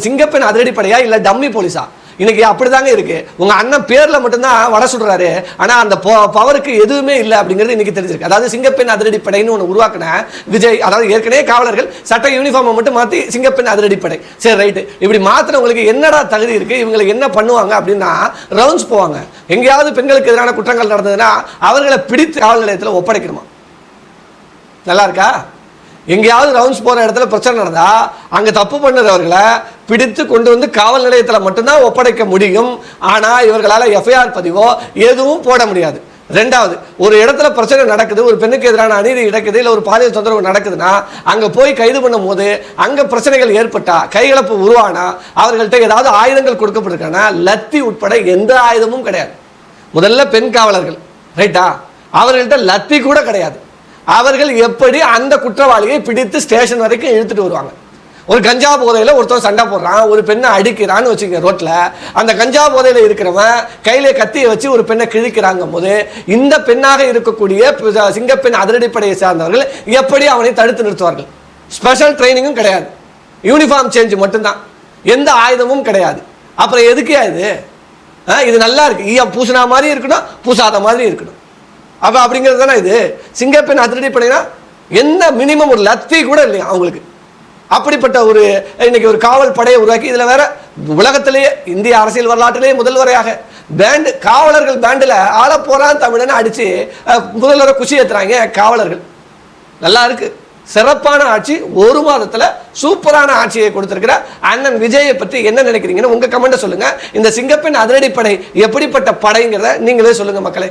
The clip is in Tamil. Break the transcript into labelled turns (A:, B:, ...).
A: சிங்கப்பெண் அதிரடிப்படையா இல்ல டம்மி போலீஸா? இன்னைக்கு அப்படிதாங்க இருக்கு. உங்க அண்ணன் பேர்ல மட்டும்தான் வட சுடுறாரு, ஆனா அந்த பவருக்கு எதுவுமே இல்லை அப்படிங்கிறது இன்னைக்கு தெரிஞ்சிருக்கு. அதாவது சிங்கப்பெண் அதிரடிப்படைன்னு ஒன்று உருவாக்கின விஜய், அதாவது ஏற்கனவே காவலர்கள் சட்ட யூனிஃபார்மை மட்டும் மாற்றி சிங்கப்பெண் அதிரடிப்படை, சரி ரைட்டு, இப்படி மாத்தினவங்களுக்கு என்னடா தகுதி இருக்கு, இவங்களுக்கு என்ன பண்ணுவாங்க அப்படின்னா ரவுண்ட்ஸ் போவாங்க. எங்கேயாவது பெண்களுக்கு எதிரான குற்றங்கள் நடந்ததுன்னா அவர்களை பிடித்து காவல் நிலையத்தில் ஒப்படைக்கணுமா? நல்லா இருக்கா? எங்கேயாவது ரவுண்ட்ஸ் போகிற இடத்துல பிரச்சனை நடந்தா அங்கே தப்பு பண்ணுறவர்களை பிடித்து கொண்டு வந்து காவல் நிலையத்தில் மட்டும்தான் ஒப்படைக்க முடியும். ஆனால் இவர்களால் எஃப்ஐஆர் பதிவோ எதுவும் போட முடியாது. ரெண்டாவது, ஒரு இடத்துல பிரச்சனை நடக்குது, ஒரு பெண்ணுக்கு எதிரான அநீதி நடக்குது, இல்லை ஒரு பாலியல் தொந்தரவு நடக்குதுன்னா அங்கே போய் கைது பண்ணும் போது அங்கே பிரச்சனைகள் ஏற்பட்டா, கைகலப்பு உருவானா அவர்கள்ட்ட ஏதாவது ஆயுதங்கள் கொடுக்கப்பட்டிருக்கானா? லத்தி உட்பட எந்த ஆயுதமும் கிடையாது. முதல்ல பெண் காவலர்கள், ரைட்டா, அவர்கள்ட்ட லத்தி கூட கிடையாது. அவர்கள் எப்படி அந்த குற்றவாளியை பிடித்து ஸ்டேஷன் வரைக்கும் இழுத்துட்டு வருவாங்க? ஒரு கஞ்சா போதையில் ஒருத்தர் சண்டை போடுறான், ஒரு பெண்ணை அடிக்கிறான்னு வச்சுக்க ரோட்டில், அந்த கஞ்சா போதையில் இருக்கிறவன் கையில கத்தியை வச்சு ஒரு பெண்ணை கிழிக்கிறாங்க போது இந்த பெண்ணாக இருக்கக்கூடிய சிங்கப்பெண் அதிரடிப்படையை சார்ந்தவர்கள் எப்படி அவனை தடுத்து நிறுத்துவார்கள்? ஸ்பெஷல் ட்ரைனிங்கும் கிடையாது, யூனிஃபார்ம் சேஞ்ச் மட்டும்தான், எந்த ஆயுதமும் கிடையாது. அப்புறம் எதுக்கே இது நல்லா இருக்கு, ஈயா பூசினா மாதிரி இருக்கணும், பூசாத மாதிரி இருக்கணும். அப்போ அப்படிங்கிறது தானே இது சிங்கப்பெண் அதிரடிப்படைனா? என்ன மினிமம் ஒரு லத்தி கூட இல்லையா அவங்களுக்கு? அப்படிப்பட்ட ஒரு இன்னைக்கு ஒரு காவல் படையை உருவாக்கி, இதில் வேற உலகத்திலேயே இந்திய அரசியல் வரலாற்றிலேயே முதல்வரையாக பேண்டு, காவலர்கள் பேண்டில் ஆள போறான் தமிழனை அடிச்சு முதல்வரை குஷி ஏற்றுறாங்க காவலர்கள். நல்லா இருக்கு, சிறப்பான ஆட்சி, ஒரு மாதத்தில் சூப்பரான ஆட்சியை கொடுத்திருக்கிற அண்ணன் விஜயை பற்றி என்ன நினைக்கிறீங்கன்னு உங்க கமெண்ட்டை சொல்லுங்க. இந்த சிங்கப்பெண் அதிரடிப்படை எப்படிப்பட்ட படைங்கிறத நீங்களே சொல்லுங்க மக்களே.